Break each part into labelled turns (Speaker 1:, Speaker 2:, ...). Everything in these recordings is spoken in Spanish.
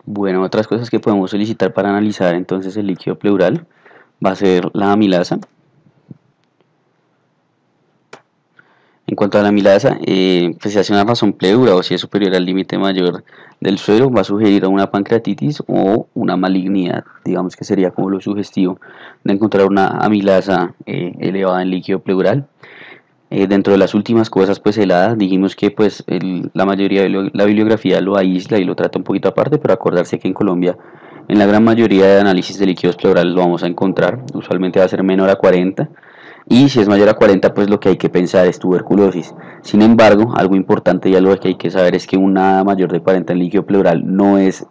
Speaker 1: Bueno, otras cosas que podemos solicitar para analizar entonces el líquido pleural va a ser la amilasa. En cuanto a la amilasa, pues si hace una razón pleura o si es superior al límite mayor del suero, va a sugerir a una pancreatitis o una malignidad. Digamos que sería como lo sugestivo de encontrar una amilasa elevada en líquido pleural. Dentro de las últimas cosas pues heladas, dijimos que pues la mayoría de la bibliografía lo aísla y lo trata un poquito aparte, pero acordarse que en Colombia en la gran mayoría de análisis de líquidos pleurales lo vamos a encontrar, usualmente va a ser menor a 40, y si es mayor a 40 pues lo que hay que pensar es tuberculosis. Sin embargo, algo importante y algo que hay que saber es que una mayor de 40 en líquido pleural no es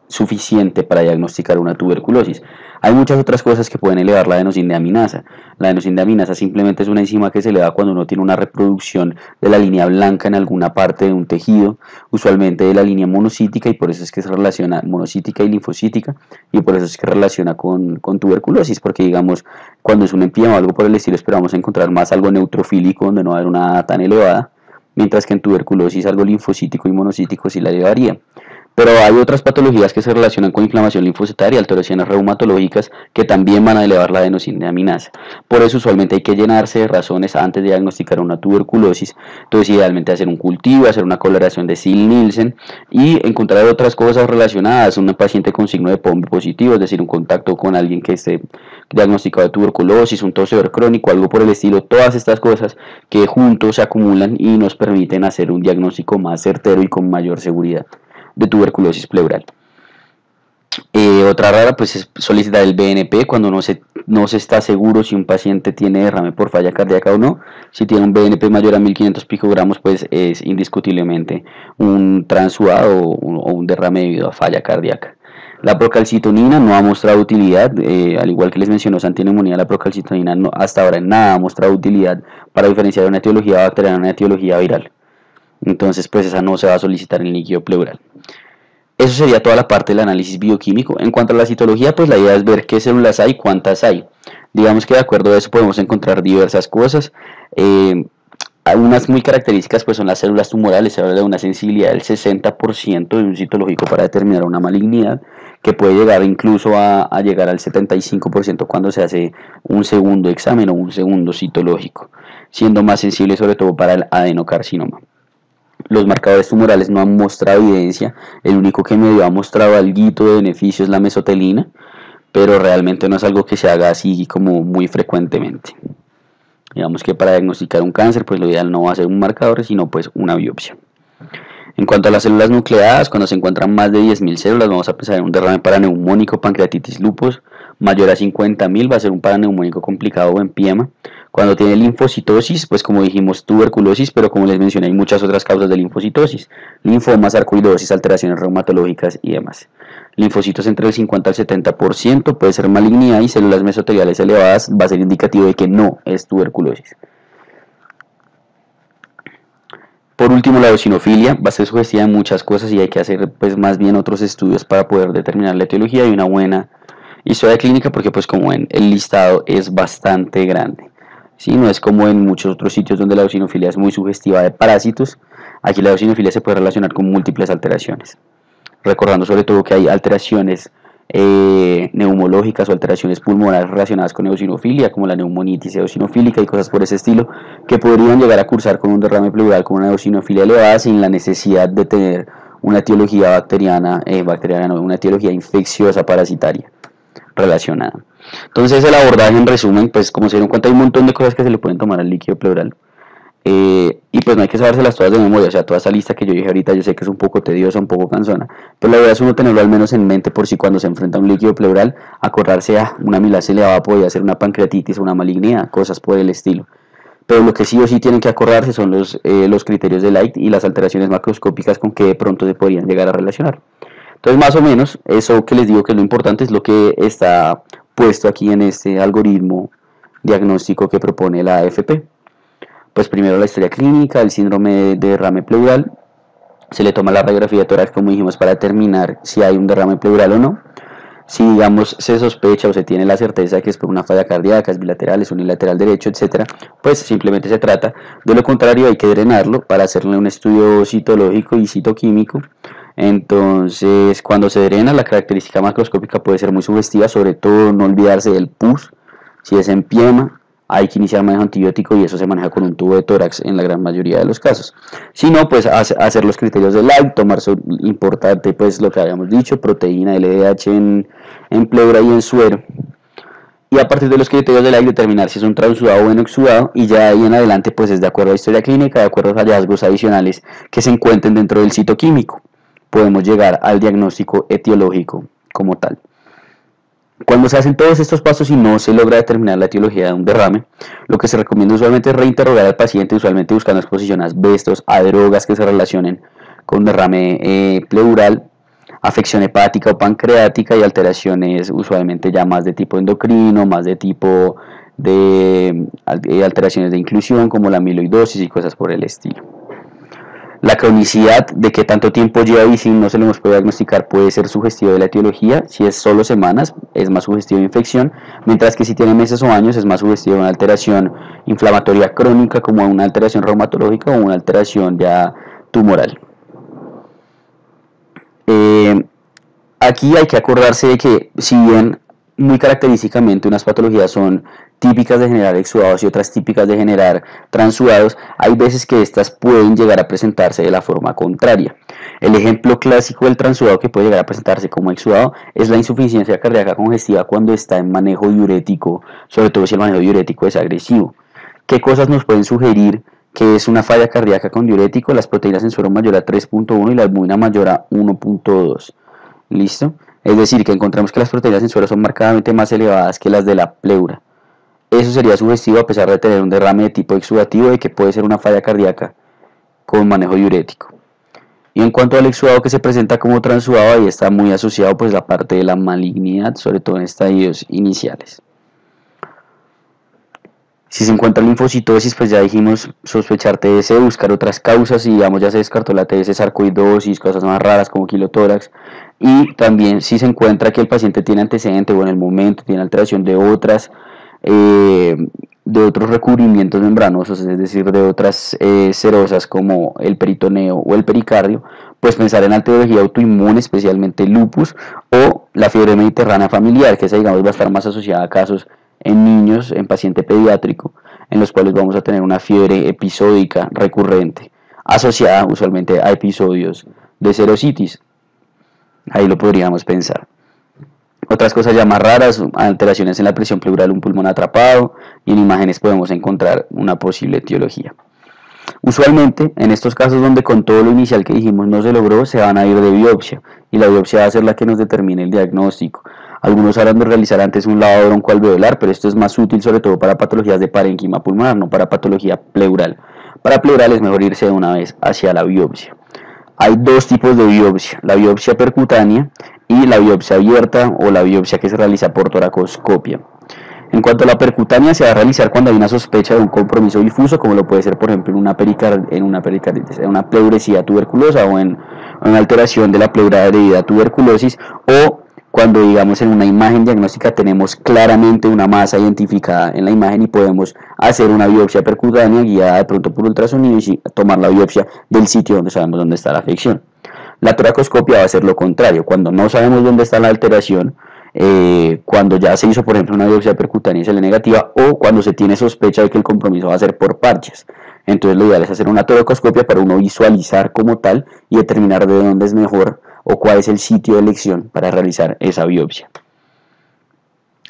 Speaker 1: suficiente para diagnosticar una tuberculosis. Hay muchas otras cosas que pueden elevar la adenosine-aminasa. La adenosine-aminasa simplemente es una enzima que se eleva cuando uno tiene una reproducción de la línea blanca en alguna parte de un tejido, usualmente de la línea monocítica, y por eso es que se relaciona monocítica y linfocítica, y por eso es que relaciona con tuberculosis, porque digamos, cuando es un empiema o algo por el estilo, esperamos encontrar más algo neutrofílico donde no va a haber una tan elevada, mientras que en tuberculosis algo linfocítico y monocítico sí la elevaría. Pero hay otras patologías que se relacionan con inflamación linfocitaria, alteraciones reumatológicas, que también van a elevar la adenosine-aminasa. Por eso usualmente hay que llenarse de razones antes de diagnosticar una tuberculosis. Entonces idealmente hacer un cultivo, hacer una coloración de Sil-Nielsen y encontrar otras cosas relacionadas. Un paciente con signo de POMB positivo, es decir, un contacto con alguien que esté diagnosticado de tuberculosis, un tosedor crónico, algo por el estilo. Todas estas cosas que juntos se acumulan y nos permiten hacer un diagnóstico más certero y con mayor seguridad de tuberculosis pleural. Otra rara pues es solicitar el BNP cuando no se está seguro si un paciente tiene derrame por falla cardíaca o no. Si tiene un BNP mayor a 1500 picogramos pues es indiscutiblemente un transudado o un derrame debido a falla cardíaca. La procalcitonina no ha mostrado utilidad, al igual que les mencionó Santineumonía, la procalcitonina no, hasta ahora en nada ha mostrado utilidad para diferenciar una etiología bacteriana de una etiología viral. Entonces pues esa no se va a solicitar en líquido pleural. Eso sería toda la parte del análisis bioquímico. En cuanto a la citología, pues la idea es ver qué células hay, cuántas hay. Digamos que de acuerdo a eso podemos encontrar diversas cosas. Algunas muy características pues son las células tumorales. Se habla de una sensibilidad del 60% de un citológico para determinar una malignidad, que puede llegar incluso a llegar al 75% cuando se hace un segundo examen o un segundo citológico, siendo más sensible sobre todo para el adenocarcinoma. Los marcadores tumorales no han mostrado evidencia, el único que medio ha mostrado alguito de beneficio es la mesotelina, pero realmente no es algo que se haga así como muy frecuentemente. Digamos que para diagnosticar un cáncer, pues lo ideal no va a ser un marcador, sino pues una biopsia. En cuanto a las células nucleadas, cuando se encuentran más de 10.000 células, vamos a pensar en un derrame paraneumónico, pancreatitis lupus. Mayor a 50.000 va a ser un paraneumónico complicado o empiema. Cuando tiene linfocitosis, pues como dijimos, tuberculosis, pero como les mencioné, hay muchas otras causas de linfocitosis: linfomas, sarcoidosis, alteraciones reumatológicas y demás. Linfocitos entre el 50 al 70%, puede ser malignidad, y células mesoteliales elevadas va a ser indicativo de que no es tuberculosis. Por último, la eosinofilia va a ser sugestiva en muchas cosas y hay que hacer pues más bien otros estudios para poder determinar la etiología y una buena historia clínica, porque pues como ven el listado es bastante grande. ¿Sí? No es como en muchos otros sitios donde la eosinofilia es muy sugestiva de parásitos. Aquí la eosinofilia se puede relacionar con múltiples alteraciones, recordando sobre todo que hay alteraciones neumológicas o alteraciones pulmonares relacionadas con eosinofilia, como la neumonitis eosinofílica y cosas por ese estilo, que podrían llegar a cursar con un derrame pleural con una eosinofilia elevada sin la necesidad de tener una etiología una etiología infecciosa parasitaria relacionada. Entonces el abordaje en resumen, pues como se dieron cuenta hay un montón de cosas que se le pueden tomar al líquido pleural. Y pues no hay que sabérselas todas de memoria, o sea, toda esa lista que yo dije ahorita, yo sé que es un poco tediosa, un poco cansona, pero la idea es uno tenerlo al menos en mente por si cuando se enfrenta a un líquido pleural, acordarse a una amilasa elevada podría ser una pancreatitis o una malignidad, cosas por el estilo. Pero lo que sí o sí tienen que acordarse son los criterios de Light y las alteraciones macroscópicas con que de pronto se podrían llegar a relacionar. Entonces más o menos, eso que les digo que es lo importante es lo que está puesto aquí en este algoritmo diagnóstico que propone la AFP. Pues primero la historia clínica, el síndrome de derrame pleural, se le toma la radiografía de tórax como dijimos para determinar si hay un derrame pleural o no. Si digamos se sospecha o se tiene la certeza de que es por una falla cardíaca, es bilateral, es unilateral derecho, etcétera, pues simplemente se trata. De lo contrario hay que drenarlo para hacerle un estudio citológico y citoquímico Entonces, cuando se drena, la característica macroscópica puede ser muy sugestiva, sobre todo no olvidarse del pus. Si es en piema, hay que iniciar manejo antibiótico y eso se maneja con un tubo de tórax en la gran mayoría de los casos. Si no, pues hacer los criterios de Light, tomar importante pues lo que habíamos dicho, proteína LDH en pleura y en suero. Y a partir de los criterios de Light determinar si es un transudado o un exudado, y ya ahí en adelante pues es de acuerdo a la historia clínica, de acuerdo a los hallazgos adicionales que se encuentren dentro del citoquímico. Podemos llegar al diagnóstico etiológico como tal. Cuando se hacen todos estos pasos y no se logra determinar la etiología de un derrame, lo que se recomienda usualmente es reinterrogar al paciente, usualmente buscando exposición a asbestos, a drogas que se relacionen con derrame pleural, afección hepática o pancreática y alteraciones usualmente ya más de tipo endocrino, más de tipo de alteraciones de inclusión como la amiloidosis y cosas por el estilo. La cronicidad de que tanto tiempo lleva y si no se lo hemos podido diagnosticar puede ser sugestivo de la etiología. Si es solo semanas es más sugestivo de infección, mientras que si tiene meses o años es más sugestivo de una alteración inflamatoria crónica como una alteración reumatológica o una alteración ya tumoral. Aquí hay que acordarse de que si bien muy característicamente unas patologías son típicas de generar exudados y otras típicas de generar transudados, hay veces que estas pueden llegar a presentarse de la forma contraria. El ejemplo clásico del transudado que puede llegar a presentarse como exudado es la insuficiencia cardíaca congestiva cuando está en manejo diurético, sobre todo si el manejo diurético es agresivo. ¿Qué cosas nos pueden sugerir que es una falla cardíaca con diurético? Las proteínas en suero mayor a 3.1 y la albúmina mayor a 1.2. ¿Listo? Es decir, que encontramos que las proteínas en suero son marcadamente más elevadas que las de la pleura. Eso sería sugestivo a pesar de tener un derrame de tipo exudativo de que puede ser una falla cardíaca con manejo diurético. Y en cuanto al exudado que se presenta como transudado, ahí está muy asociado pues la parte de la malignidad, sobre todo en estadios iniciales. Si se encuentra linfocitosis, pues ya dijimos sospechar TS, buscar otras causas y digamos ya se descartó la TS, sarcoidosis, cosas más raras como quilotórax. Y también si se encuentra que el paciente tiene antecedente o en el momento tiene alteración de otros recubrimientos membranosos, es decir, de otras serosas como el peritoneo o el pericardio, pues pensar en la etiología autoinmune, especialmente lupus o la fiebre mediterránea familiar, que esa digamos va a estar más asociada a casos en niños, en paciente pediátrico, en los cuales vamos a tener una fiebre episódica recurrente, asociada usualmente a episodios de serositis. Ahí lo podríamos pensar. Otras cosas ya más raras, alteraciones en la presión pleural, un pulmón atrapado, y en imágenes podemos encontrar una posible etiología. Usualmente, en estos casos donde con todo lo inicial que dijimos no se logró, se van a ir de biopsia, y la biopsia va a ser la que nos determine el diagnóstico. Algunos hablan de realizar antes un lavado broncoalveolar, pero esto es más útil sobre todo para patologías de parénquima pulmonar, no para patología pleural. Para pleural es mejor irse de una vez hacia la biopsia. Hay dos tipos de biopsia, la biopsia percutánea y la biopsia abierta o la biopsia que se realiza por toracoscopia. En cuanto a la percutánea, se va a realizar cuando hay una sospecha de un compromiso difuso, como lo puede ser por ejemplo en una pleuresía tuberculosa o en una alteración de la pleura debida a tuberculosis, o cuando digamos en una imagen diagnóstica tenemos claramente una masa identificada en la imagen y podemos hacer una biopsia percutánea guiada de pronto por ultrasonido y tomar la biopsia del sitio donde sabemos dónde está la afección. La toracoscopia va a ser lo contrario, cuando no sabemos dónde está la alteración, cuando ya se hizo por ejemplo una biopsia percutánea y sale negativa, o cuando se tiene sospecha de que el compromiso va a ser por parches. Entonces lo ideal es hacer una toracoscopia para uno visualizar como tal y determinar de dónde es mejor o cuál es el sitio de elección para realizar esa biopsia.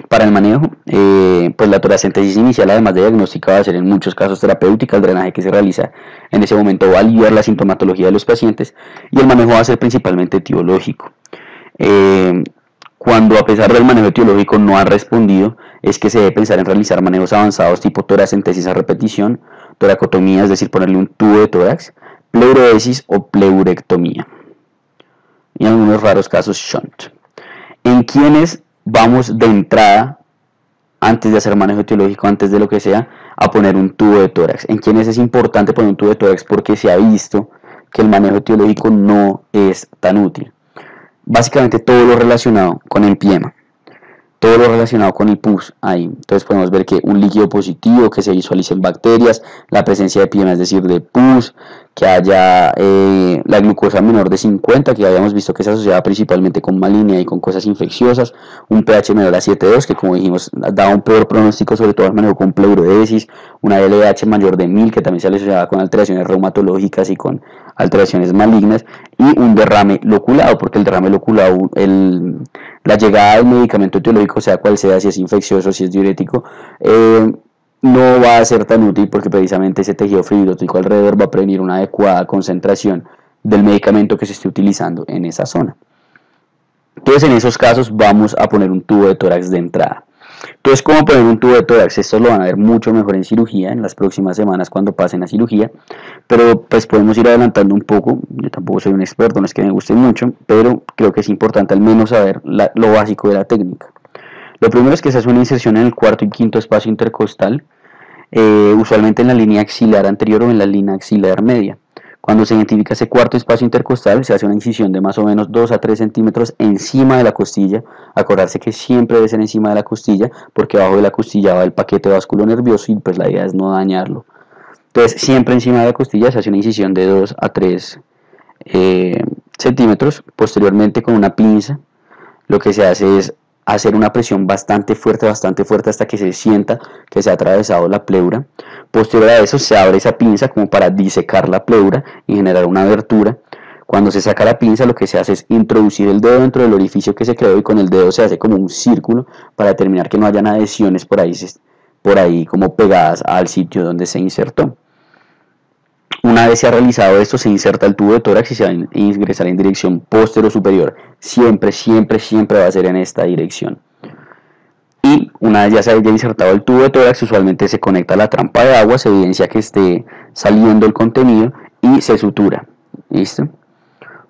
Speaker 1: Para el manejo, pues la toracentesis inicial, además de diagnóstica, va a ser en muchos casos terapéutica. El drenaje que se realiza en ese momento va a aliviar la sintomatología de los pacientes y el manejo va a ser principalmente etiológico. Cuando a pesar del manejo etiológico no ha respondido, es que se debe pensar en realizar manejos avanzados tipo toracentesis a repetición, toracotomía, es decir, ponerle un tubo de tórax, pleurodesis o pleurectomía. Y en algunos raros casos shunt. En quienes vamos de entrada, antes de hacer manejo etiológico, antes de lo que sea, a poner un tubo de tórax. En quienes es importante poner un tubo de tórax porque se ha visto que el manejo etiológico no es tan útil. Básicamente todo lo relacionado con empiema. todo lo relacionado con el pus ahí. Entonces podemos ver que un líquido positivo, que se visualicen bacterias, la presencia de epiema, es decir, de pus, que haya la glucosa menor de 50, que habíamos visto que se asociaba principalmente con malignidad y con cosas infecciosas, un pH menor a 7,2, que como dijimos daba un peor pronóstico, sobre todo al manejo con pleurodesis, una LDH mayor de 1000, que también se asociaba con alteraciones reumatológicas y con alteraciones malignas, y un derrame loculado, porque el derrame loculado, la llegada del medicamento etiológico, sea cual sea, si es infeccioso, si es diurético, no va a ser tan útil, porque precisamente ese tejido fibrótico alrededor va a prevenir una adecuada concentración del medicamento que se esté utilizando en esa zona. Entonces en esos casos vamos a poner un tubo de tórax de entrada. Entonces, ¿cómo poner un tubo de tórax? Esto lo van a ver mucho mejor en cirugía, en las próximas semanas cuando pasen a cirugía, pero pues podemos ir adelantando un poco. Yo tampoco soy un experto, no es que me guste mucho, pero creo que es importante al menos saber lo básico de la técnica. Lo primero es que se hace una inserción en el cuarto y quinto espacio intercostal, usualmente en la línea axilar anterior o en la línea axilar media. Cuando se identifica ese cuarto espacio intercostal, se hace una incisión de más o menos 2 a 3 centímetros encima de la costilla. Acordarse que siempre debe ser encima de la costilla, porque abajo de la costilla va el paquete vasculonervioso y pues la idea es no dañarlo. Entonces, siempre encima de la costilla se hace una incisión de 2 a 3 centímetros. Posteriormente, con una pinza, lo que se hace es hacer una presión bastante fuerte hasta que se sienta que se ha atravesado la pleura. Posterior a eso se abre esa pinza como para disecar la pleura y generar una abertura. Cuando se saca la pinza, lo que se hace es introducir el dedo dentro del orificio que se creó y con el dedo se hace como un círculo para determinar que no hayan adhesiones por ahí como pegadas al sitio donde se insertó. Una vez se ha realizado esto, se inserta el tubo de tórax y se va a ingresar en dirección posterior superior. Siempre va a ser en esta dirección. Y una vez ya se haya insertado el tubo de tórax, usualmente se conecta a la trampa de agua, se evidencia que esté saliendo el contenido y se sutura. ¿Listo?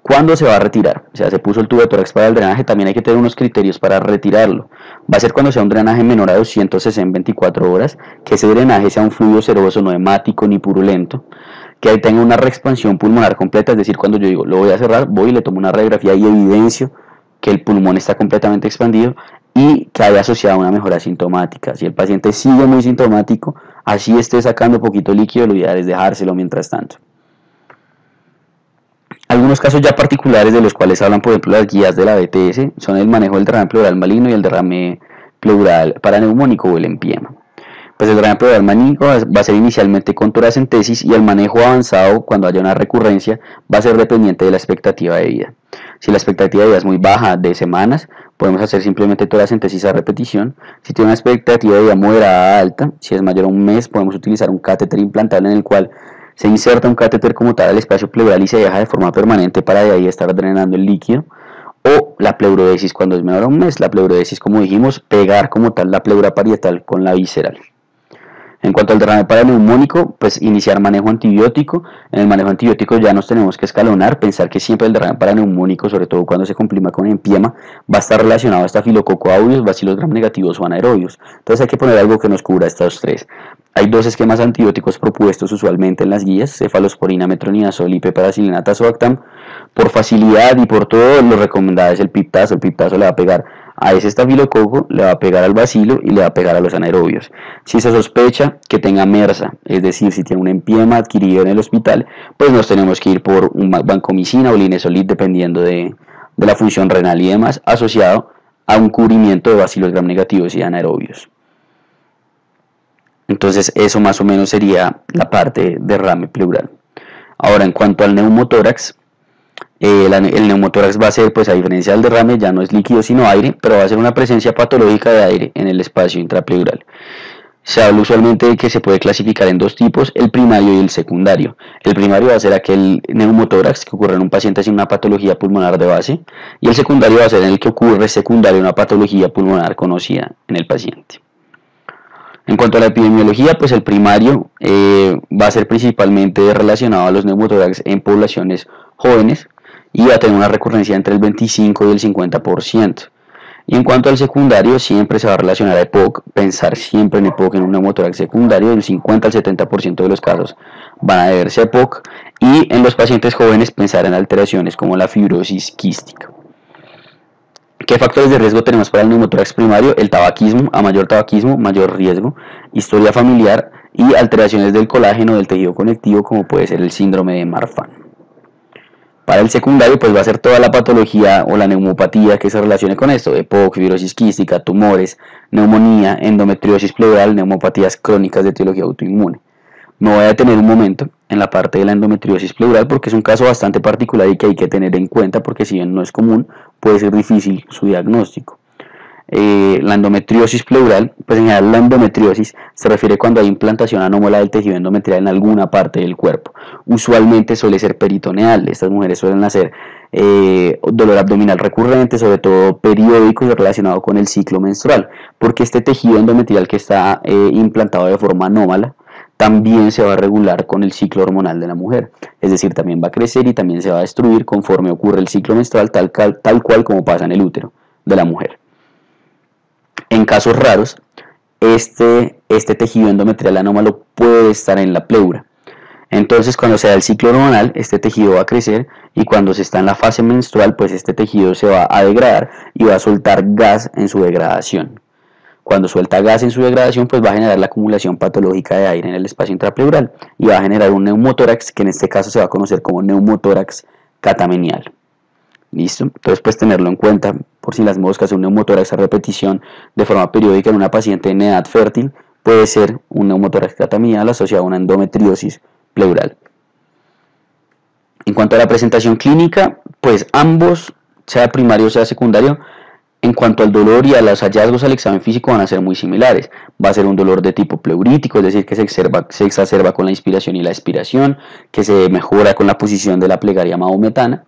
Speaker 1: ¿Cuándo se va a retirar? O sea, se puso el tubo de tórax para el drenaje, también hay que tener unos criterios para retirarlo. Va a ser cuando sea un drenaje menor a 200 cc en 24 horas, que ese drenaje sea un fluido seroso, no hemático ni purulento, que tenga una reexpansión pulmonar completa, es decir, cuando yo digo lo voy a cerrar, voy y le tomo una radiografía y evidencio que el pulmón está completamente expandido y que haya asociado a una mejora sintomática. Si el paciente sigue muy sintomático, así esté sacando poquito líquido, lo ideal es dejárselo mientras tanto. Algunos casos ya particulares de los cuales hablan, por ejemplo, las guías de la BTS, son el manejo del derrame pleural maligno y el derrame pleural paraneumónico o el empiema. Pues el derrame pleural maligno va a ser inicialmente con toracentesis y el manejo avanzado, cuando haya una recurrencia, va a ser dependiente de la expectativa de vida. Si la expectativa de vida es muy baja, de semanas, podemos hacer simplemente toracentesis a repetición. Si tiene una expectativa de vida moderada a alta, si es mayor a un mes, podemos utilizar un catéter implantable en el cual se inserta un catéter como tal al espacio pleural y se deja de forma permanente para de ahí estar drenando el líquido. O la pleurodesis cuando es menor a un mes. La pleurodesis, como dijimos, pegar como tal la pleura parietal con la visceral. En cuanto al derrame paraneumónico, pues iniciar manejo antibiótico. En el manejo antibiótico ya nos tenemos que escalonar, pensar que siempre el derrame paraneumónico, sobre todo cuando se comprima con empiema, va a estar relacionado a estafilococo aureus, bacilos gram negativos o anaerobios. Entonces hay que poner algo que nos cubra estos tres. Hay dos esquemas antibióticos propuestos usualmente en las guías: cefalosporina, metronidazol y piperacilina tazobactam. Por facilidad y por todo, lo recomendado es el piptazo. El piptazo le va a pegar a ese estafilococo, le va a pegar al bacilo y le va a pegar a los anaerobios. Si se sospecha que tenga MRSA, es decir, si tiene un empiema adquirido en el hospital, pues nos tenemos que ir por un vancomicina o linezolid, dependiendo de la función renal y demás, asociado a un cubrimiento de bacilos gram negativos y anaerobios. Entonces eso más o menos sería la parte de derrame pleural. Ahora, en cuanto al neumotórax, el neumotórax va a ser, pues a diferencia del derrame, ya no es líquido sino aire, pero va a ser una presencia patológica de aire en el espacio intrapleural. Se habla usualmente de que se puede clasificar en dos tipos, el primario y el secundario. El primario va a ser aquel neumotórax que ocurre en un paciente sin una patología pulmonar de base, y el secundario va a ser en el que ocurre secundario a una patología pulmonar conocida en el paciente. En cuanto a la epidemiología, pues el primario va a ser principalmente relacionado a los neumotórax en poblaciones jóvenes y va a tener una recurrencia entre el 25 y el 50%. Y en cuanto al secundario, siempre se va a relacionar a EPOC, pensar siempre en EPOC, en un neumotórax secundario, del 50 al 70% de los casos van a deberse a EPOC, y en los pacientes jóvenes pensar en alteraciones como la fibrosis quística. ¿Qué factores de riesgo tenemos para el neumotórax primario? El tabaquismo, a mayor tabaquismo, mayor riesgo, historia familiar y alteraciones del colágeno del tejido conectivo, como puede ser el síndrome de Marfan. Para el secundario, pues va a ser toda la patología o la neumopatía que se relacione con esto: EPOC, fibrosis quística, tumores, neumonía, endometriosis pleural, neumopatías crónicas de etiología autoinmune. Me voy a detener un momento en la parte de la endometriosis pleural porque es un caso bastante particular y que hay que tener en cuenta, porque si bien no es común, puede ser difícil su diagnóstico. La endometriosis pleural, pues en general la endometriosis se refiere cuando hay implantación anómala del tejido endometrial en alguna parte del cuerpo. Usualmente suele ser peritoneal. Estas mujeres suelen hacer dolor abdominal recurrente, sobre todo periódico y relacionado con el ciclo menstrual, porque este tejido endometrial que está implantado de forma anómala también se va a regular con el ciclo hormonal de la mujer, es decir, también va a crecer y también se va a destruir conforme ocurre el ciclo menstrual, tal cual como pasa en el útero de la mujer. En casos raros, este tejido endometrial anómalo puede estar en la pleura. Entonces, cuando se da el ciclo hormonal, este tejido va a crecer, y cuando se está en la fase menstrual, pues este tejido se va a degradar y va a soltar gas en su degradación. Cuando suelta gas en su degradación, pues va a generar la acumulación patológica de aire en el espacio intrapleural y va a generar un neumotórax, que en este caso se va a conocer como neumotórax catamenial. ¿Listo? Entonces, pues tenerlo en cuenta por si las moscas. Un neumotórax a repetición de forma periódica en una paciente en edad fértil puede ser un neumotórax catamenial asociado a una endometriosis pleural. En cuanto a la presentación clínica, pues ambos, sea primario o sea secundario, en cuanto al dolor y a los hallazgos al examen físico, van a ser muy similares. Va a ser un dolor de tipo pleurítico, es decir, que se exacerba con la inspiración y la expiración, que se mejora con la posición de la plegaria mahometana,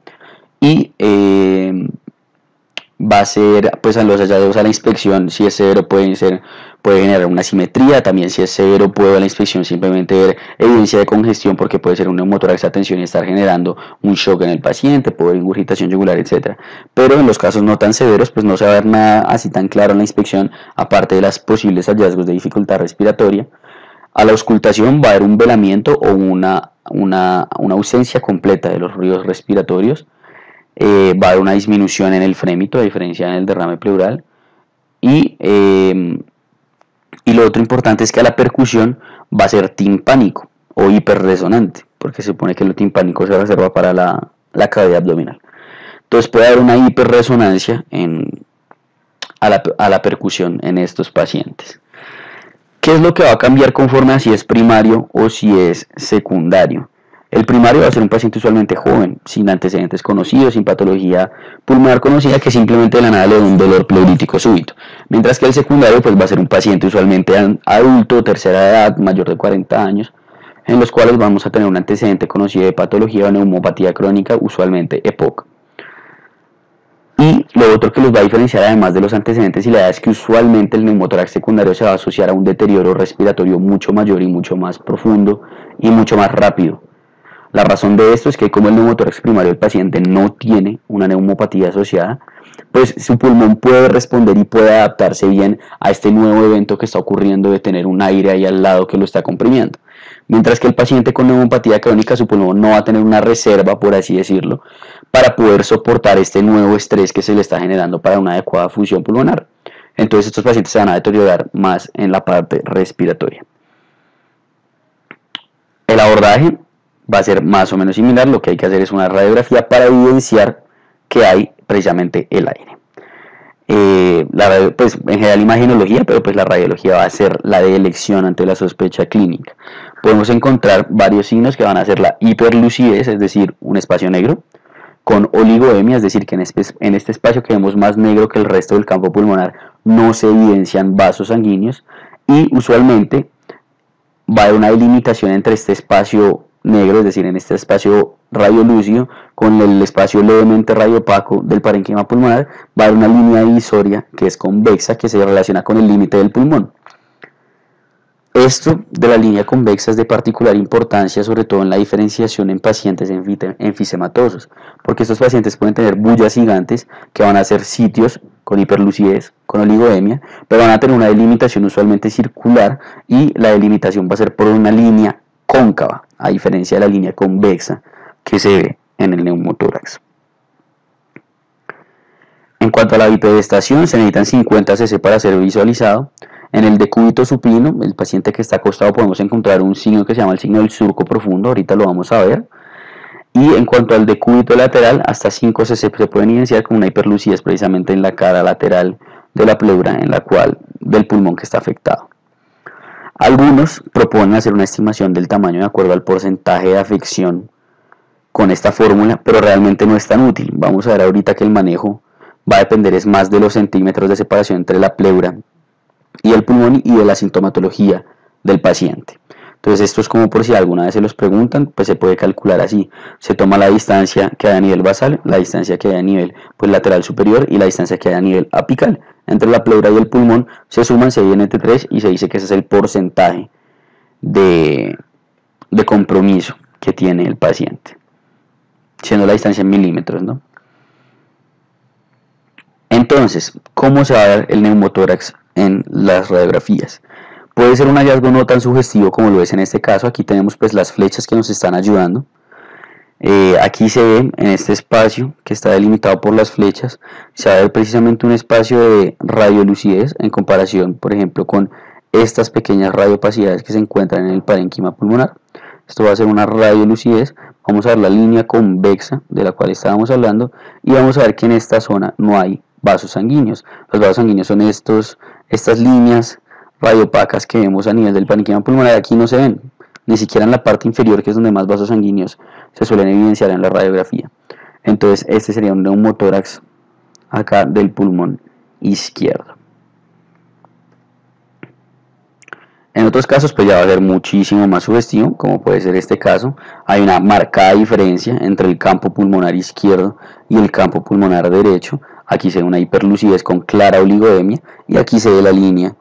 Speaker 1: y va a ser, pues, a los hallazgos a la inspección, si es severo puede generar una simetría. También, si es severo, puede a la inspección simplemente ver evidencia de congestión, porque puede ser un neumotórax a tensión y estar generando un shock en el paciente, puede haber ingurgitación yugular, etc. Pero en los casos no tan severos, pues no se va a ver nada así tan claro en la inspección, aparte de los posibles hallazgos de dificultad respiratoria. A la auscultación va a haber un velamiento o una ausencia completa de los ruidos respiratorios. Va a haber una disminución en el frémito, a diferencia en el derrame pleural. Y lo otro importante es que a la percusión va a ser timpánico o hiperresonante, porque se supone que lo timpánico se reserva para la cavidad abdominal. Entonces puede haber una hiperresonancia a la percusión en estos pacientes. ¿Qué es lo que va a cambiar conforme a si es primario o si es secundario? El primario va a ser un paciente usualmente joven, sin antecedentes conocidos, sin patología pulmonar conocida, que simplemente de la nada le da un dolor pleurítico súbito. Mientras que el secundario, pues, va a ser un paciente usualmente adulto, tercera edad, mayor de 40 años, en los cuales vamos a tener un antecedente conocido de patología o neumopatía crónica, usualmente EPOC. Y lo otro que los va a diferenciar, además de los antecedentes y la edad, es que usualmente el neumotórax secundario se va a asociar a un deterioro respiratorio mucho mayor y mucho más profundo y mucho más rápido. La razón de esto es que, como el neumotórax primario del paciente no tiene una neumopatía asociada, pues su pulmón puede responder y puede adaptarse bien a este nuevo evento que está ocurriendo de tener un aire ahí al lado que lo está comprimiendo. Mientras que el paciente con neumopatía crónica, su pulmón no va a tener una reserva, por así decirlo, para poder soportar este nuevo estrés que se le está generando para una adecuada función pulmonar. Entonces estos pacientes se van a deteriorar más en la parte respiratoria. El abordaje va a ser más o menos similar. Lo que hay que hacer es una radiografía para evidenciar que hay precisamente el aire. Pues en general imagenología, pero pues la radiología va a ser la de elección ante la sospecha clínica. Podemos encontrar varios signos que van a ser la hiperlucidez, es decir, un espacio negro, con oligoemia, es decir, que en este espacio que vemos más negro que el resto del campo pulmonar no se evidencian vasos sanguíneos, y usualmente va a haber una delimitación entre este espacio negro, es decir, en este espacio radiolúcido, con el espacio levemente radiopaco del parénquima pulmonar, va a haber una línea divisoria que es convexa, que se relaciona con el límite del pulmón. Esto de la línea convexa es de particular importancia, sobre todo en la diferenciación en pacientes enfisematosos, porque estos pacientes pueden tener bullas gigantes que van a ser sitios con hiperlucidez, con oligoemia, pero van a tener una delimitación usualmente circular, y la delimitación va a ser por una línea cóncava, a diferencia de la línea convexa que se ve en el neumotórax. En cuanto a la bipedestación, se necesitan 50 cc para ser visualizado. En el decúbito supino, el paciente que está acostado, podemos encontrar un signo que se llama el signo del surco profundo, ahorita lo vamos a ver. Y en cuanto al decúbito lateral, hasta 5 cc se pueden evidenciar con una hiperlucidez precisamente en la cara lateral de la pleura, en la cual del pulmón que está afectado. Algunos proponen hacer una estimación del tamaño de acuerdo al porcentaje de afección con esta fórmula, pero realmente no es tan útil. Vamos a ver ahorita que el manejo va a depender es más de los centímetros de separación entre la pleura y el pulmón y de la sintomatología del paciente. Entonces esto es como por si alguna vez se los preguntan, pues se puede calcular así. Se toma la distancia que hay a nivel basal, la distancia que hay a nivel pues, lateral superior y la distancia que hay a nivel apical. Entre la pleura y el pulmón se suman, se divide entre 3 y se dice que ese es el porcentaje de compromiso que tiene el paciente, siendo la distancia en milímetros, ¿no? Entonces, ¿cómo se va a ver el neumotórax en las radiografías? Puede ser un hallazgo no tan sugestivo como lo es en este caso. Aquí tenemos pues las flechas que nos están ayudando. Aquí se ve en este espacio que está delimitado por las flechas, se va a ver precisamente un espacio de radiolucidez en comparación, por ejemplo, con estas pequeñas radiopacidades que se encuentran en el parénquima pulmonar. Esto va a ser una radiolucidez. Vamos a ver la línea convexa de la cual estábamos hablando y vamos a ver que en esta zona no hay vasos sanguíneos. Los vasos sanguíneos son estas líneas radiopacas que vemos a nivel del parénquima pulmonar. Aquí no se ven, ni siquiera en la parte inferior, que es donde más vasos sanguíneos se suelen evidenciar en la radiografía. Entonces este sería un neumotórax acá del pulmón izquierdo. En otros casos pues ya va a ser muchísimo más sugestivo, como puede ser este caso. Hay una marcada diferencia entre el campo pulmonar izquierdo y el campo pulmonar derecho. Aquí se ve una hiperlucidez con clara oligodemia y aquí se ve la línea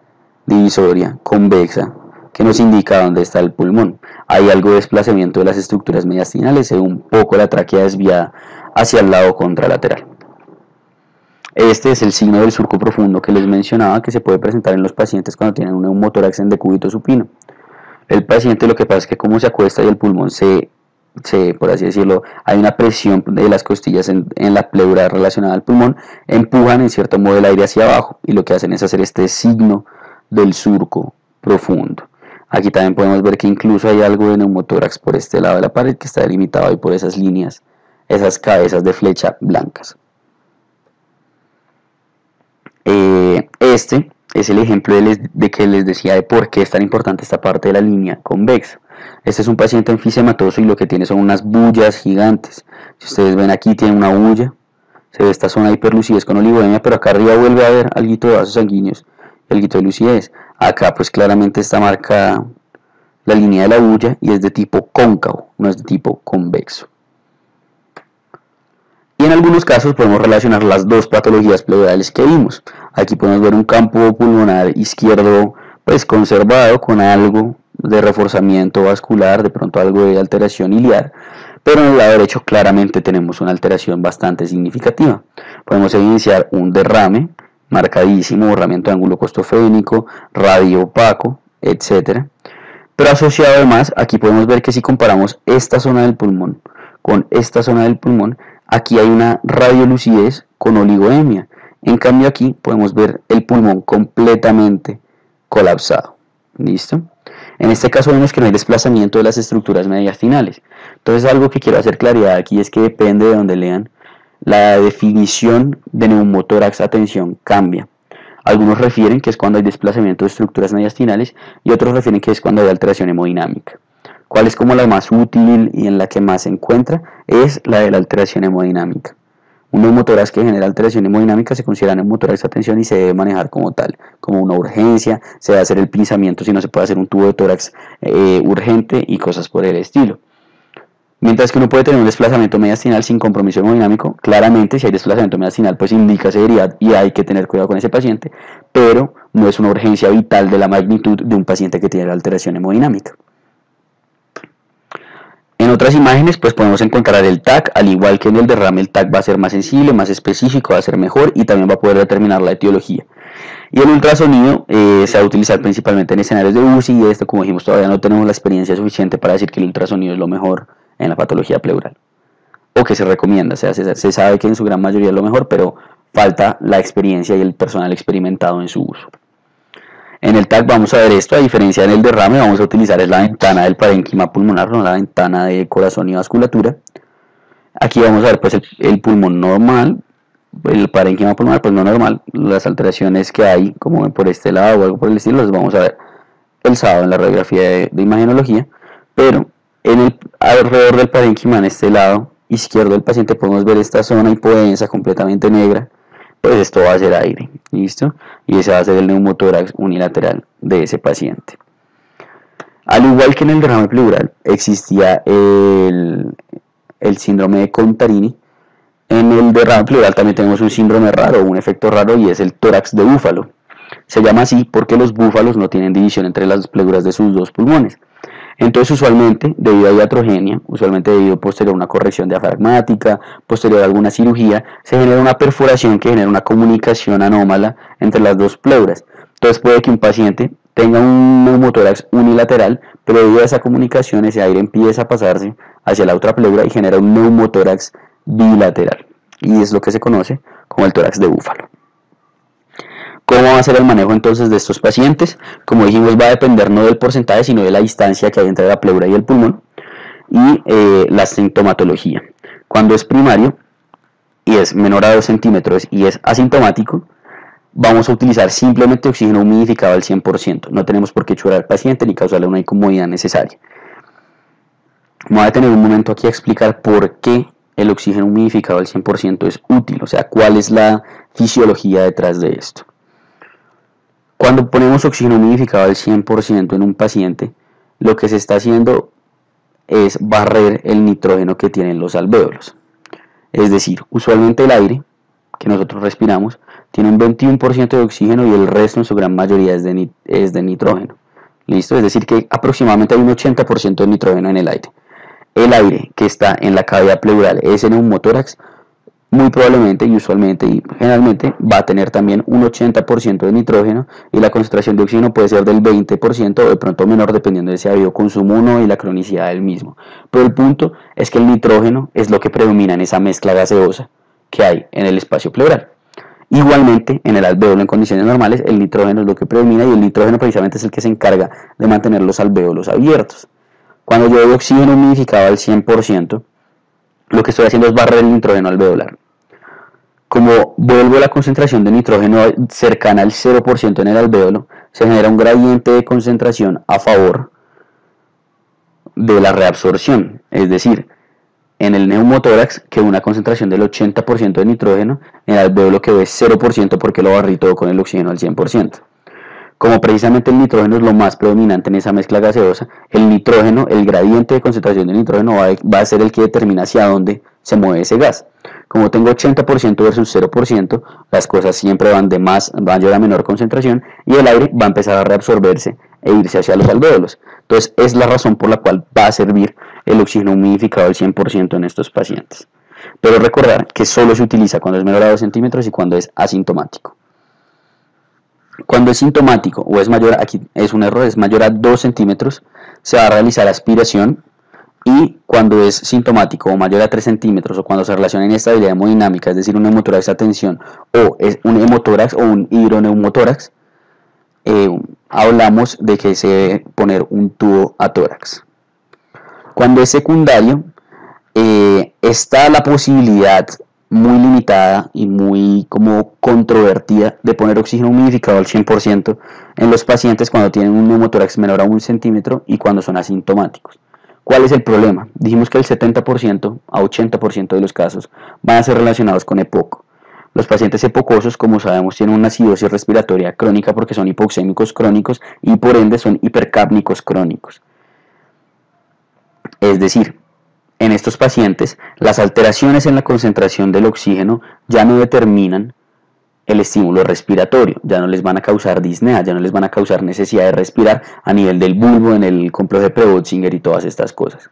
Speaker 1: divisoria convexa que nos indica dónde está el pulmón. Hay algo de desplazamiento de las estructuras mediastinales, se ve un poco la tráquea desviada hacia el lado contralateral. Este es el signo del surco profundo que les mencionaba, que se puede presentar en los pacientes cuando tienen un neumotórax en decúbito supino. El paciente, lo que pasa es que como se acuesta y el pulmón por así decirlo, hay una presión de las costillas en la pleura relacionada al pulmón, empujan en cierto modo el aire hacia abajo y lo que hacen es hacer este signo del surco profundo. Aquí también podemos ver que incluso hay algo de neumotórax por este lado de la pared que está delimitado ahí por esas líneas, esas cabezas de flecha blancas. Este es el ejemplo de que les decía de por qué es tan importante esta parte de la línea convexa. Este es un paciente enfisematoso y lo que tiene son unas bullas gigantes. Si ustedes ven aquí tiene una bulla, se ve esta zona de hiperlucidez con oligodemia, pero acá arriba vuelve a haber algo de vasos sanguíneos y algo de lucidez. Acá pues claramente está marcada la línea de la bulla y es de tipo cóncavo, no es de tipo convexo. Y en algunos casos podemos relacionar las dos patologías pleurales que vimos. Aquí podemos ver un campo pulmonar izquierdo pues conservado con algo de reforzamiento vascular, de pronto algo de alteración iliar, pero en el lado derecho claramente tenemos una alteración bastante significativa. Podemos evidenciar un derrame marcadísimo, borramiento de ángulo costofénico, radio opaco, etc. Pero asociado además, aquí podemos ver que si comparamos esta zona del pulmón con esta zona del pulmón, aquí hay una radiolucidez con oligodemia. En cambio aquí podemos ver el pulmón completamente colapsado. ¿Listo? En este caso vemos que no hay desplazamiento de las estructuras mediastinales. Entonces algo que quiero hacer claridad aquí es que depende de donde lean, la definición de neumotórax, atención, cambia. Algunos refieren que es cuando hay desplazamiento de estructuras mediastinales y otros refieren que es cuando hay alteración hemodinámica. ¿Cuál es como la más útil y en la que más se encuentra? Es la de la alteración hemodinámica. Un neumotórax que genera alteración hemodinámica se considera neumotórax de atención y se debe manejar como tal, como una urgencia, se debe hacer el pinzamiento si no se puede hacer un tubo de tórax urgente y cosas por el estilo. Mientras que uno puede tener un desplazamiento mediastinal sin compromiso hemodinámico, claramente si hay desplazamiento mediastinal pues indica severidad y hay que tener cuidado con ese paciente, pero no es una urgencia vital de la magnitud de un paciente que tiene la alteración hemodinámica. En otras imágenes pues podemos encontrar el TAC, al igual que en el derrame el TAC va a ser más sensible, más específico, va a ser mejor y también va a poder determinar la etiología. Y el ultrasonido se va a utilizar principalmente en escenarios de UCI y esto, como dijimos, todavía no tenemos la experiencia suficiente para decir que el ultrasonido es lo mejor en la patología pleural, o que se recomienda, o sea, se sabe que en su gran mayoría es lo mejor, pero falta la experiencia y el personal experimentado en su uso. En el TAC vamos a ver esto, a diferencia del derrame, vamos a utilizar la ventana del parénquima pulmonar, no la ventana de corazón y vasculatura. Aquí vamos a ver pues el pulmón normal, el parénquima pulmonar pues no normal, las alteraciones que hay como por este lado o algo por el estilo, las vamos a ver el sábado en la radiografía de imagenología, pero alrededor del parénquima en este lado izquierdo del paciente podemos ver esta zona hipodensa completamente negra, pues esto va a ser aire, ¿listo? Y ese va a ser el neumotórax unilateral de ese paciente. Al igual que en el derrame pleural existía el síndrome de Contarini, en el derrame pleural también tenemos un síndrome raro, un efecto raro, y es el tórax de búfalo. Se llama así porque los búfalos no tienen división entre las pleuras de sus dos pulmones. Entonces, usualmente, debido a iatrogenia, usualmente debido posterior a una corrección diafragmática, posterior a alguna cirugía, se genera una perforación que genera una comunicación anómala entre las dos pleuras. Entonces, puede que un paciente tenga un neumotórax unilateral, pero debido a esa comunicación, ese aire empieza a pasarse hacia la otra pleura y genera un neumotórax bilateral. Y es lo que se conoce como el tórax de búfalo. ¿Cómo va a ser el manejo entonces de estos pacientes? Como dijimos, va a depender no del porcentaje, sino de la distancia que hay entre la pleura y el pulmón y la sintomatología. Cuando es primario y es menor a 2 centímetros y es asintomático, vamos a utilizar simplemente oxígeno humidificado al 100%. No tenemos por qué churar al paciente ni causarle una incomodidad necesaria. Me voy a detener un momento aquí a explicar por qué el oxígeno humidificado al 100% es útil, o sea, cuál es la fisiología detrás de esto. Cuando ponemos oxígeno humidificado al 100% en un paciente, lo que se está haciendo es barrer el nitrógeno que tienen los alvéolos. Es decir, usualmente el aire que nosotros respiramos tiene un 21% de oxígeno y el resto en su gran mayoría es de nitrógeno. ¿Listo? Es decir, que aproximadamente hay un 80% de nitrógeno en el aire. El aire que está en la cavidad pleural, ese neumotórax, muy probablemente y usualmente y generalmente va a tener también un 80% de nitrógeno y la concentración de oxígeno puede ser del 20% o de pronto menor dependiendo de si ha habido consumo o no y la cronicidad del mismo. Pero el punto es que el nitrógeno es lo que predomina en esa mezcla gaseosa que hay en el espacio pleural. Igualmente, en el alvéolo en condiciones normales, el nitrógeno es lo que predomina y el nitrógeno precisamente es el que se encarga de mantener los alvéolos abiertos. Cuando yo doy oxígeno humidificado al 100%, lo que estoy haciendo es barrer el nitrógeno alveolar. Como vuelvo la concentración de nitrógeno cercana al 0% en el alvéolo, se genera un gradiente de concentración a favor de la reabsorción, es decir, en el neumotórax quedó una concentración del 80% de nitrógeno, en el alvéolo quedó de 0% porque lo barrí todo con el oxígeno al 100%. Como precisamente el nitrógeno es lo más predominante en esa mezcla gaseosa, el nitrógeno, el gradiente de concentración de nitrógeno va a ser el que determina hacia dónde se mueve ese gas. Como tengo 80% versus 0%, las cosas siempre van de mayor a menor concentración y el aire va a empezar a reabsorberse e irse hacia los alvéolos. Entonces es la razón por la cual va a servir el oxígeno humidificado al 100% en estos pacientes. Pero recordar que solo se utiliza cuando es menor a 2 centímetros y cuando es asintomático. Cuando es sintomático o es mayor, aquí es un error, es mayor a 2 centímetros, se va a realizar aspiración, y cuando es sintomático o mayor a 3 centímetros o cuando se relaciona inestabilidad hemodinámica, es decir, un hemotórax a tensión o es un hemotórax o un hidroneumotórax, hablamos de que se debe poner un tubo a tórax. Cuando es secundario, está la posibilidad muy limitada y muy como controvertida de poner oxígeno humidificado al 100% en los pacientes cuando tienen un neumotórax menor a 1 centímetro y cuando son asintomáticos. ¿Cuál es el problema? Dijimos que el 70% a 80% de los casos van a ser relacionados con EPOC. Los pacientes epocosos, como sabemos, tienen una acidosis respiratoria crónica porque son hipoxémicos crónicos y por ende son hipercápnicos crónicos. Es decir, en estos pacientes, las alteraciones en la concentración del oxígeno ya no determinan el estímulo respiratorio, ya no les van a causar disnea, ya no les van a causar necesidad de respirar a nivel del bulbo, en el complejo de Preutzinger y todas estas cosas.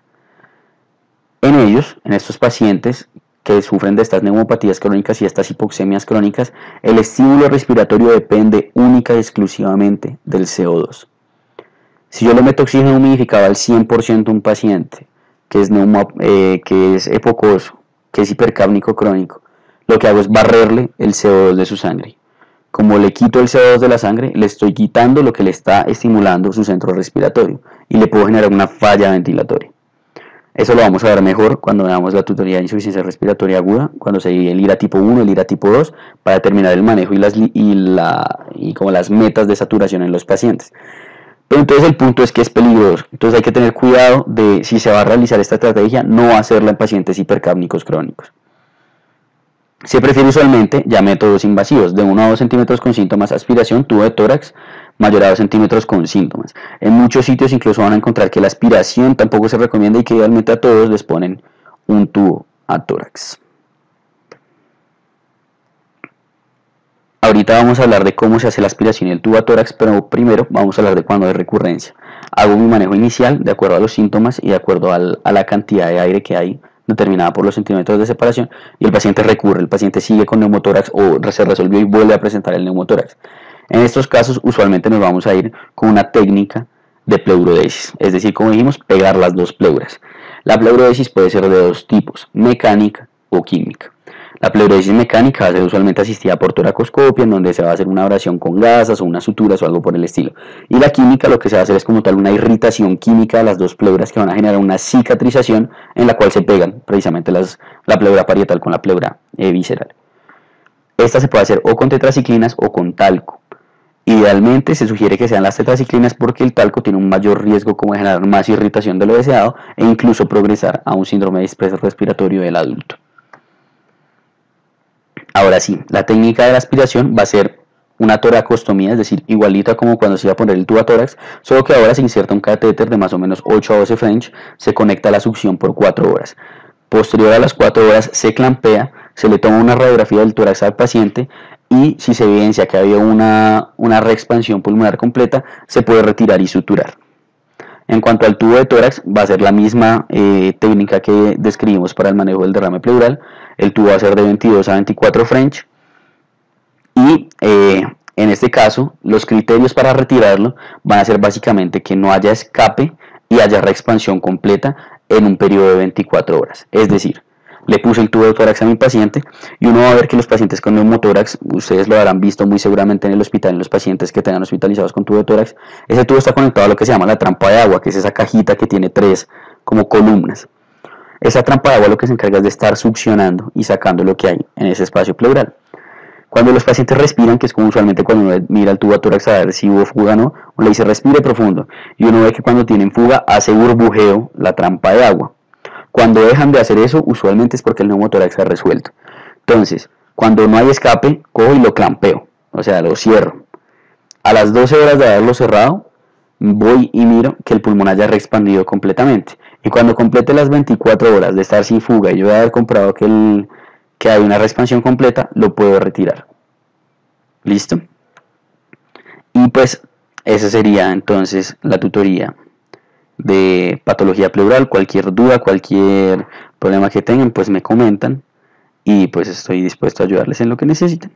Speaker 1: En ellos, en estos pacientes que sufren de estas neumopatías crónicas y estas hipoxemias crónicas, el estímulo respiratorio depende única y exclusivamente del CO2. Si yo le meto oxígeno humidificado al 100% a un paciente que es epocoso, que es hipercápnico crónico, lo que hago es barrerle el CO2 de su sangre. Como le quito el CO2 de la sangre, le estoy quitando lo que le está estimulando su centro respiratorio y le puedo generar una falla ventilatoria. Eso lo vamos a ver mejor cuando veamos la tutoría de insuficiencia respiratoria aguda, cuando se divide el IRA tipo 1 y el IRA tipo 2, para determinar el manejo y como las metas de saturación en los pacientes. Pero entonces el punto es que es peligroso, entonces hay que tener cuidado de si se va a realizar esta estrategia, no hacerla en pacientes hipercápnicos crónicos. Se prefiere usualmente ya métodos invasivos, de 1 a 2 centímetros con síntomas, aspiración, tubo de tórax, mayor a 2 centímetros con síntomas. En muchos sitios incluso van a encontrar que la aspiración tampoco se recomienda y que idealmente a todos les ponen un tubo a tórax. Ahorita vamos a hablar de cómo se hace la aspiración y el tubo a tórax, pero primero vamos a hablar de cuándo hay recurrencia. Hago mi manejo inicial de acuerdo a los síntomas y de acuerdo a la cantidad de aire que hay determinada por los centímetros de separación, y el paciente recurre, el paciente sigue con neumotórax o se resolvió y vuelve a presentar el neumotórax. En estos casos usualmente nos vamos a ir con una técnica de pleurodesis, es decir, como dijimos, pegar las dos pleuras. La pleurodesis puede ser de dos tipos, mecánica o química. La pleurodesis mecánica va a ser usualmente asistida por toracoscopia, en donde se va a hacer una abrasión con gasas o unas suturas o algo por el estilo. Y la química lo que se va a hacer es como tal una irritación química de las dos pleuras que van a generar una cicatrización en la cual se pegan precisamente la pleura parietal con la pleura visceral. Esta se puede hacer o con tetraciclinas o con talco. Idealmente se sugiere que sean las tetraciclinas porque el talco tiene un mayor riesgo como de generar más irritación de lo deseado e incluso progresar a un síndrome de estrés respiratorio del adulto. Ahora sí, la técnica de la aspiración va a ser una toracostomía, es decir, igualita como cuando se iba a poner el tubo a tórax, solo que ahora se inserta un catéter de más o menos 8 a 12 French, se conecta a la succión por 4 horas. Posterior a las 4 horas se clampea, se le toma una radiografía del tórax al paciente y si se evidencia que había una reexpansión pulmonar completa, se puede retirar y suturar. En cuanto al tubo de tórax, va a ser la misma técnica que describimos para el manejo del derrame pleural. El tubo va a ser de 22 a 24 French. Y en este caso, los criterios para retirarlo van a ser básicamente que no haya escape y haya reexpansión completa en un periodo de 24 horas. Es decir, le puse el tubo de tórax a mi paciente y uno va a ver que los pacientes con neumotórax, ustedes lo habrán visto muy seguramente en el hospital, en los pacientes que tengan hospitalizados con tubo de tórax, ese tubo está conectado a lo que se llama la trampa de agua, que es esa cajita que tiene 3 como columnas. Esa trampa de agua lo que se encarga es de estar succionando y sacando lo que hay en ese espacio pleural. Cuando los pacientes respiran, que es como usualmente cuando uno mira el tubo de tórax a ver si hubo fuga o no, uno le dice respire profundo y uno ve que cuando tienen fuga hace burbujeo la trampa de agua. Cuando dejan de hacer eso, usualmente es porque el neumotórax se ha resuelto. Entonces, cuando no hay escape, cojo y lo clampeo, o sea, lo cierro. A las 12 horas de haberlo cerrado, voy y miro que el pulmón haya reexpandido completamente. Y cuando complete las 24 horas de estar sin fuga y yo de haber comprobado que hay una reexpansión completa, lo puedo retirar. ¿Listo? Y pues, esa sería entonces la tutoría de patología pleural. Cualquier duda, cualquier problema que tengan, pues me comentan y pues estoy dispuesto a ayudarles en lo que necesiten.